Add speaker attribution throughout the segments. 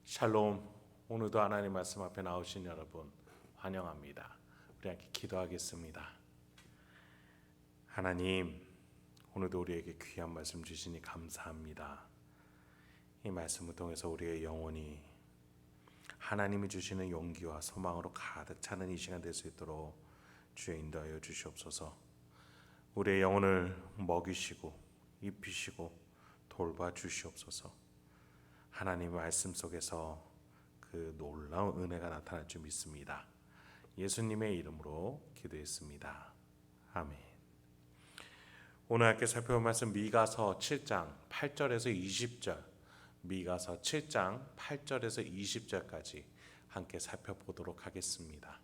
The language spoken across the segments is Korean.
Speaker 1: 샬롬. 오늘도 하나님 말씀 앞에 나오신 여러분 환영합니다. 우리 함께 기도하겠습니다. 하나님, 오늘도 우리에게 귀한 말씀 주시니 감사합니다. 이 말씀을 통해서 우리의 영혼이 하나님이 주시는 용기와 소망으로 가득 차는 이 시간 될 수 있도록 주여 인도하여 주시옵소서. 우리의 영혼을 먹이시고 입히시고 돌봐 주시옵소서. 하나님의 말씀 속에서 그 놀라운 은혜가 나타날 줄 믿습니다. 예수님의 이름으로 기도했습니다. 아멘. 오늘 함께 살펴볼 말씀 미가서 7장 8절에서 20절, 미가서 7장 8절에서 20절까지 함께 살펴보도록 하겠습니다.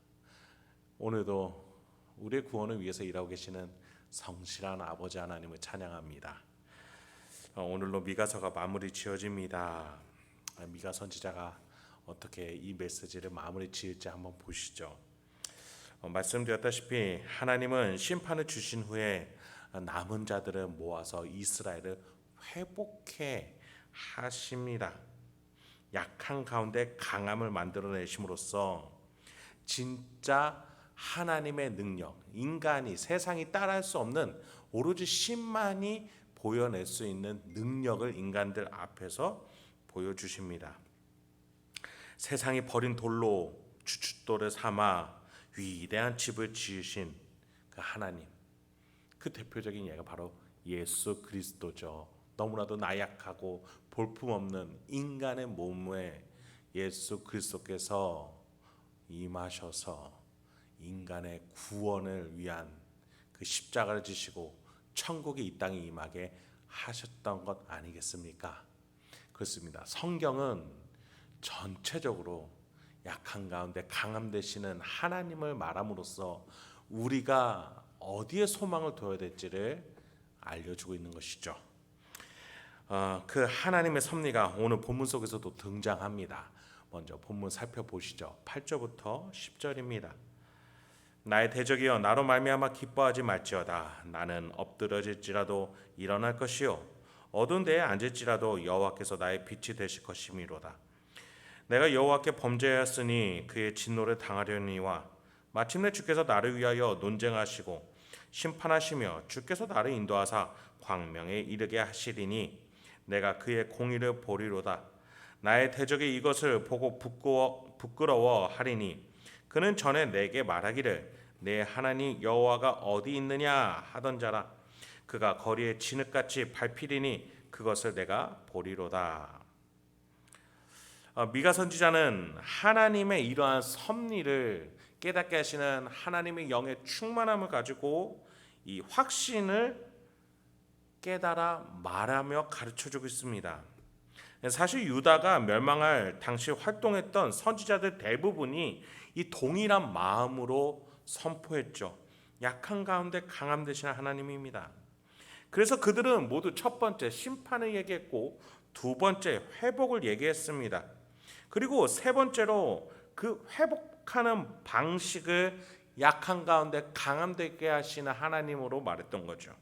Speaker 1: 오늘도 우리의 구원을 위해서 일하고 계시는 성실한 아버지 하나님을 찬양합니다. 오늘로 미가서가 마무리 지어집니다. 미가 선지자가 어떻게 이 메시지를 마무리 지을지 한번 보시죠. 말씀드렸다시피 하나님은 심판을 주신 후에 남은 자들을 모아서 이스라엘을 회복해 하십니다. 약한 가운데 강함을 만들어내심으로써 진짜 하나님의 능력, 인간이 세상이 따라할 수 없는 오로지 신만이 보여낼 수 있는 능력을 인간들 앞에서 보여주십니다. 세상이 버린 돌로 주춧돌을 삼아 위대한 집을 지으신 그 하나님, 그 대표적인 예가 바로 예수 그리스도죠. 너무나도 나약하고 볼품없는 인간의 몸에 예수 그리스도께서 임하셔서 인간의 구원을 위한 그 십자가를 지시고 천국이 이 땅에 임하게 하셨던 것 아니겠습니까? 그렇습니다. 성경은 전체적으로 약한 가운데 강함 되시는 하나님을 말함으로써 우리가 어디에 소망을 둬야 될지를 알려주고 있는 것이죠. 그 하나님의 섭리가 오늘 본문 속에서도 등장합니다. 먼저 본문 살펴보시죠. 8절부터 10절입니다. 나의 대적이여 나로 말미암아 기뻐하지 말지어다. 나는 엎드러질지라도 일어날 것이요 어두운 데에 앉을지라도 여호와께서 나의 빛이 되실 것이미로다. 내가 여호와께 범죄하였으니 그의 진노를 당하려니와 마침내 주께서 나를 위하여 논쟁하시고 심판하시며 주께서 나를 인도하사 광명에 이르게 하시리니 내가 그의 공의를 보리로다. 나의 대적이 이것을 보고 부끄러워하리니 그는 전에 내게 말하기를 내 하나님 여호와가 어디 있느냐 하던 자라. 그가 거리에 진흙같이 밟히리니 그것을 내가 보리로다. 미가 선지자는 하나님의 이러한 섭리를 깨닫게 하시는 하나님의 영의 충만함을 가지고 이 확신을 깨달아 말하며 가르쳐주고 있습니다. 사실 유다가 멸망할 당시 활동했던 선지자들 대부분이 이 동일한 마음으로 선포했죠. 약한 가운데 강함 되시는 하나님입니다. 그래서 그들은 모두 첫 번째 심판을 얘기했고 두 번째 회복을 얘기했습니다. 그리고 세 번째로 그 회복하는 방식을 약한 가운데 강함 되게 하시는 하나님으로 말했던 거죠.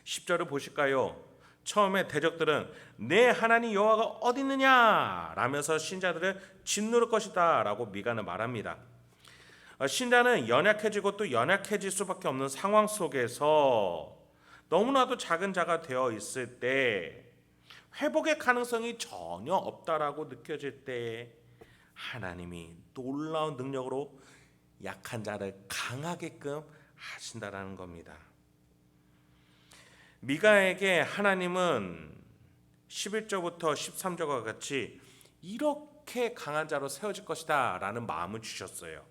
Speaker 1: 10절을 보실까요? 처음에 대적들은 내 하나님 여호와가 어디 있느냐 라면서 신자들을 짓누를 것이다 라고 미가는 말합니다. 신자는 연약해지고 또 연약해질 수밖에 없는 상황 속에서 너무나도 작은 자가 되어 있을 때 회복의 가능성이 전혀 없다라고 느껴질 때 하나님이 놀라운 능력으로 약한 자를 강하게끔 하신다라는 겁니다. 미가에게 하나님은 11절부터 13절과 같이 이렇게 강한 자로 세워질 것이다 라는 마음을 주셨어요.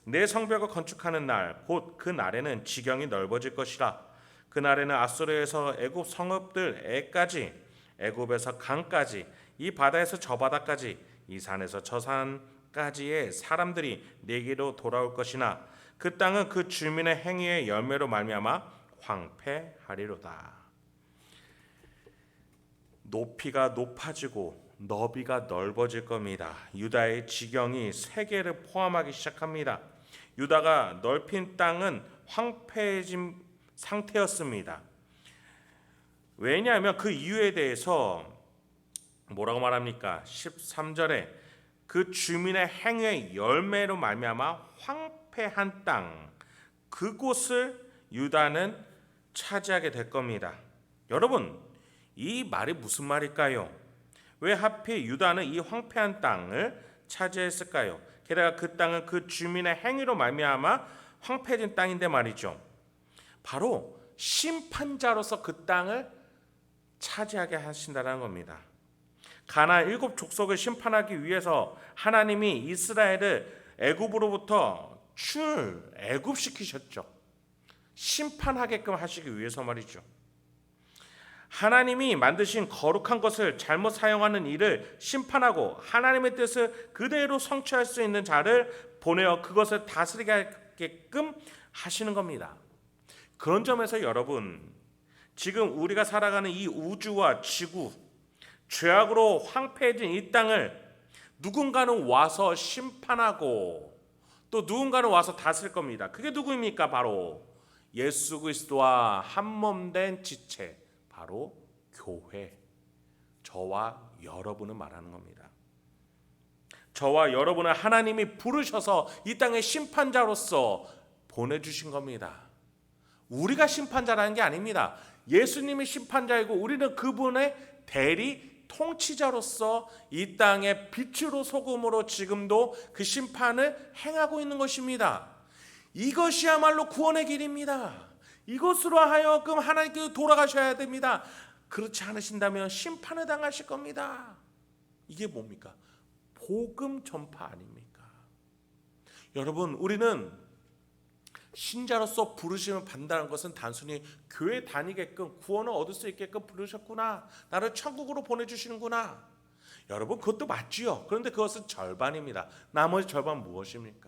Speaker 1: 내 성벽을 건축하는 날 곧 그 날에는 지경이 넓어질 것이라. 그 날에는 아수르에서 애굽 성읍들에까지 애굽에서 강까지 이 바다에서 저 바다까지 이 산에서 저 산까지의 사람들이 내게로 돌아올 것이나 그 땅은 그 주민의 행위의 열매로 말미암아 황폐하리로다. 높이가 높아지고 너비가 넓어질 겁니다. 유다의 지경이 세계를 포함하기 시작합니다. 유다가 넓힌 땅은 황폐해진 상태였습니다. 왜냐하면 그 이유에 대해서 뭐라고 말합니까? 13절에 그 주민의 행위의 열매로 말미암아 황폐한 땅 그곳을 유다는 차지하게 될 겁니다. 여러분, 이 말이 무슨 말일까요? 왜 하필 유다는 이 황폐한 땅을 차지했을까요? 게다가 그 땅은 그 주민의 행위로 말미암아 황폐해진 땅인데 말이죠. 바로 심판자로서 그 땅을 차지하게 하신다는 겁니다. 가나안 7족속을 심판하기 위해서 하나님이 이스라엘을 애굽으로부터 애굽시키셨죠. 심판하게끔 하시기 위해서 말이죠. 하나님이 만드신 거룩한 것을 잘못 사용하는 일을 심판하고 하나님의 뜻을 그대로 성취할 수 있는 자를 보내어 그것을 다스리게끔 하시는 겁니다. 그런 점에서 여러분, 지금 우리가 살아가는 이 우주와 지구, 죄악으로 황폐해진 이 땅을 누군가는 와서 심판하고 또 누군가는 와서 다스릴 겁니다. 그게 누구입니까? 바로 예수 그리스도와 한 몸 된 지체, 바로 교회, 저와 여러분을 말하는 겁니다. 저와 여러분을 하나님이 부르셔서 이 땅의 심판자로서 보내주신 겁니다. 우리가 심판자라는 게 아닙니다. 예수님이 심판자이고 우리는 그분의 대리 통치자로서 이 땅의 빛으로 소금으로 지금도 그 심판을 행하고 있는 것입니다. 이것이야말로 구원의 길입니다. 이것으로 하여금 하나님께 돌아가셔야 됩니다. 그렇지 않으신다면 심판을 당하실 겁니다. 이게 뭡니까? 복음 전파 아닙니까? 여러분, 우리는 신자로서 부르심을 받는다는 것은 단순히 교회 다니게끔 구원을 얻을 수 있게끔 부르셨구나, 나를 천국으로 보내주시는구나, 여러분 그것도 맞지요. 그런데 그것은 절반입니다. 나머지 절반은 무엇입니까?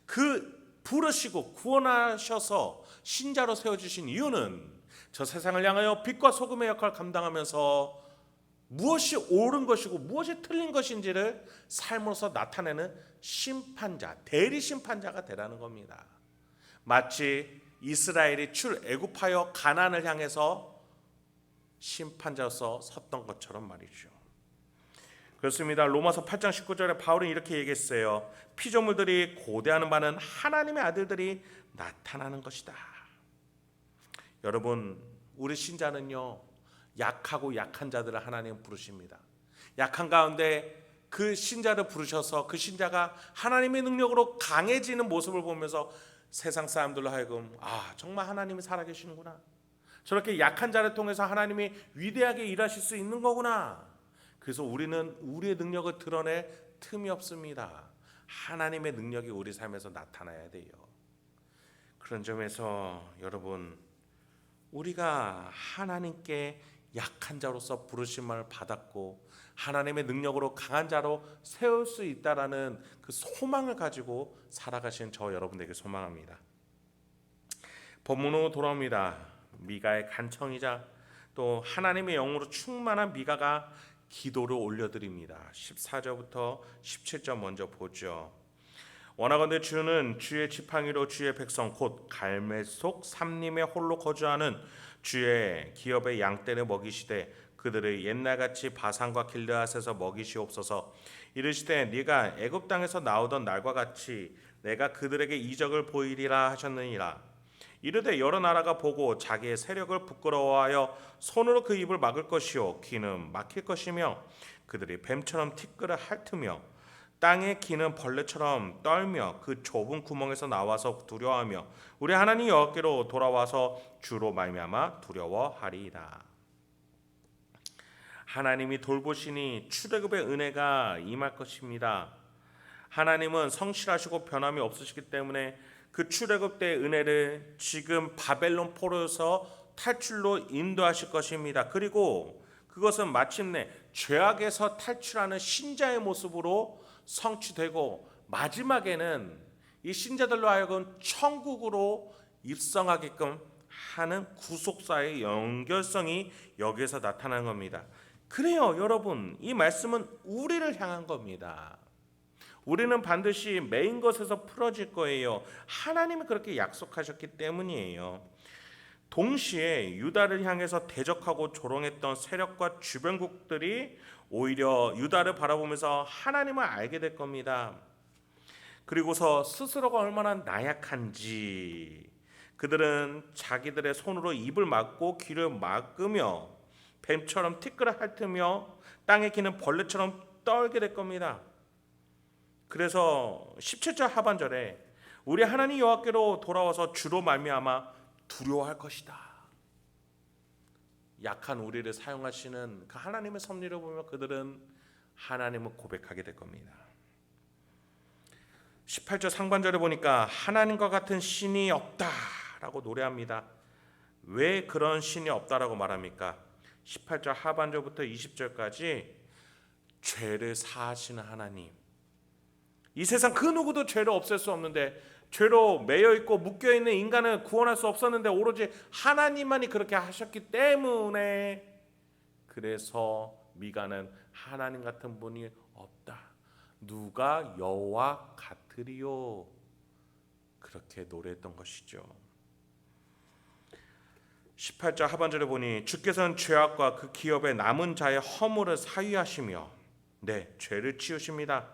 Speaker 1: 그 부르시고 구원하셔서 신자로 세워주신 이유는 저 세상을 향하여 빛과 소금의 역할을 감당하면서 무엇이 옳은 것이고 무엇이 틀린 것인지를 삶으로서 나타내는 심판자, 대리 심판자가 되라는 겁니다. 마치 이스라엘이 출애굽하여 가나안을 향해서 심판자로서 섰던 것처럼 말이죠. 그렇습니다. 로마서 8장 19절에 바울은 이렇게 얘기했어요. 피조물들이 고대하는 바는 하나님의 아들들이 나타나는 것이다. 여러분, 우리 신자는요, 약하고 약한 자들을 하나님 부르십니다. 약한 가운데 그 신자를 부르셔서 그 신자가 하나님의 능력으로 강해지는 모습을 보면서 세상 사람들로 하여금 정말 하나님이 살아계시는구나, 저렇게 약한 자를 통해서 하나님이 위대하게 일하실 수 있는 거구나. 그래서 우리는 우리의 능력을 드러낼 틈이 없습니다. 하나님의 능력이 우리 삶에서 나타나야 돼요. 그런 점에서 여러분, 우리가 하나님께 약한 자로서 부르심을 받았고 하나님의 능력으로 강한 자로 세울 수 있다라는 그 소망을 가지고 살아가시는 저 여러분에게 소망합니다. 본문으로 돌아옵니다. 미가의 간청이자 또 하나님의 영으로 충만한 미가가 기도를 올려드립니다. 14절부터 17절 먼저 보죠. 원하건대 주는 주의 지팡이로 주의 백성 곧 갈멜 속 삼림에 홀로 거주하는 주의 기업의 양떼를 먹이시되 그들을 옛날같이 바산과 길르앗에서 먹이시옵소서. 이르시되 네가 애굽 땅에서 나오던 날과 같이 내가 그들에게 이적을 보이리라 하셨느니라. 이르되 여러 나라가 보고 자기의 세력을 부끄러워하여 손으로 그 입을 막을 것이요 귀는 막힐 것이며 그들이 뱀처럼 티끌을 핥으며 땅의 기는 벌레처럼 떨며 그 좁은 구멍에서 나와서 두려워하며 우리 하나님 여호와께로 돌아와서 주로 말미암아 두려워하리이다. 하나님이 돌보시니 출애굽의 은혜가 임할 것입니다. 하나님은 성실하시고 변함이 없으시기 때문에 그 출애굽 때의 은혜를 지금 바벨론 포로에서 탈출로 인도하실 것입니다. 그리고 그것은 마침내 죄악에서 탈출하는 신자의 모습으로 성취되고 마지막에는 이 신자들로 하여금 천국으로 입성하게끔 하는 구속사의 연결성이 여기에서 나타나는 겁니다. 그래요, 여러분, 이 말씀은 우리를 향한 겁니다. 우리는 반드시 메인 것에서 풀어질 거예요. 하나님이 그렇게 약속하셨기 때문이에요. 동시에 유다를 향해서 대적하고 조롱했던 세력과 주변국들이 오히려 유다를 바라보면서 하나님을 알게 될 겁니다. 그리고서 스스로가 얼마나 나약한지 그들은 자기들의 손으로 입을 막고 귀를 막으며 뱀처럼 티끌을 핥으며 땅에 기는 벌레처럼 떨게 될 겁니다. 그래서 17절 하반절에 우리 하나님 여호와께로 돌아와서 주로 말미암아 두려워할 것이다. 약한 우리를 사용하시는 그 하나님의 섭리를 보며 그들은 하나님을 고백하게 될 겁니다. 18절 상반절에 보니까 하나님과 같은 신이 없다라고 노래합니다. 왜 그런 신이 없다라고 말합니까? 18절 하반절부터 20절까지 죄를 사하시는 하나님, 이 세상 그 누구도 죄를 없앨 수 없는데 죄로 매여있고 묶여있는 인간을 구원할 수 없었는데 오로지 하나님만이 그렇게 하셨기 때문에 그래서 미가는 하나님 같은 분이 없다. 누가 여호와 같으리요. 그렇게 노래했던 것이죠. 18절 하반절에 보니 주께서는 죄악과 그 기업의 남은 자의 허물을 사유하시며 죄를 치우십니다.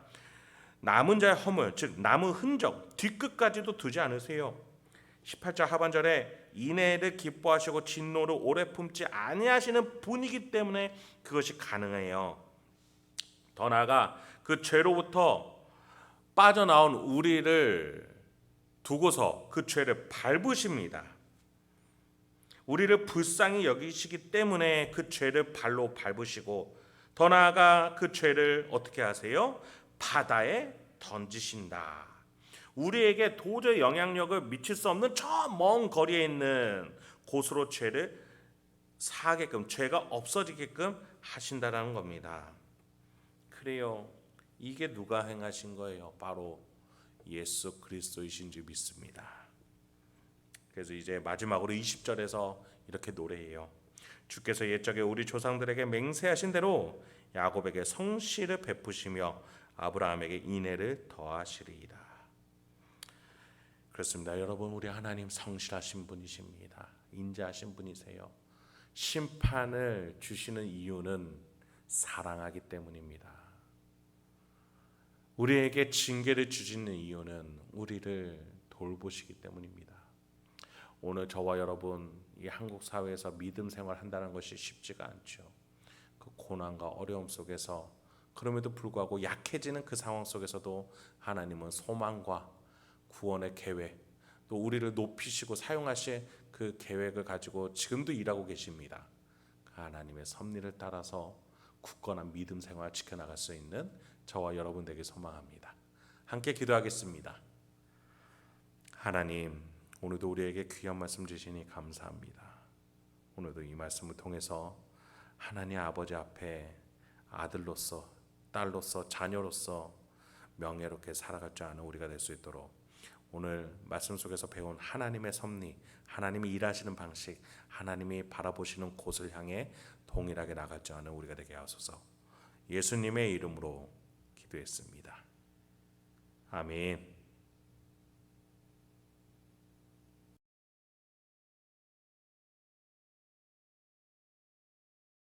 Speaker 1: 남은 자의 허물, 즉 남은 흔적 뒤끝까지도 두지 않으세요. 18절 하반절에 인애를 기뻐하시고 진노를 오래 품지 아니하시는 분이기 때문에 그것이 가능해요. 더 나아가 그 죄로부터 빠져나온 우리를 두고서 그 죄를 밟으십니다. 우리를 불쌍히 여기시기 때문에 그 죄를 발로 밟으시고 더 나아가 그 죄를 어떻게 하세요? 바다에 던지신다. 우리에게 도저히 영향력을 미칠 수 없는 저 먼 거리에 있는 곳으로 죄를 사하게끔, 죄가 없어지게끔 하신다라는 겁니다. 그래요. 이게 누가 행하신 거예요? 바로 예수 그리스도이신 줄 믿습니다. 그래서 이제 마지막으로 20절에서 이렇게 노래해요. 주께서 옛적에 우리 조상들에게 맹세하신 대로 야곱에게 성실을 베푸시며 아브라함에게 인애를 더하시리이다. 그렇습니다. 여러분, 우리 하나님 성실하신 분이십니다. 인자하신 분이세요. 심판을 주시는 이유는 사랑하기 때문입니다. 우리에게 징계를 주시는 이유는 우리를 돌보시기 때문입니다. 오늘 저와 여러분 이 한국 사회에서 믿음 생활 한다는 것이 쉽지가 않죠. 그 고난과 어려움 속에서 그럼에도 불구하고 약해지는 그 상황 속에서도 하나님은 소망과 구원의 계획, 또 우리를 높이시고 사용하실 그 계획을 가지고 지금도 일하고 계십니다. 그 하나님의 섭리를 따라서 굳건한 믿음 생활 지켜나갈 수 있는 저와 여러분 되길 소망합니다. 함께 기도하겠습니다. 하나님, 오늘도 우리에게 귀한 말씀 주시니 감사합니다. 오늘도 이 말씀을 통해서 하나님 아버지 앞에 아들로서, 딸로서, 자녀로서 명예롭게 살아갈 줄 아는 우리가 될 수 있도록 오늘 말씀 속에서 배운 하나님의 섭리, 하나님이 일하시는 방식, 하나님이 바라보시는 곳을 향해 동일하게 나갈 줄 아는 우리가 되게 하소서. 예수님의 이름으로 기도했습니다. 아멘.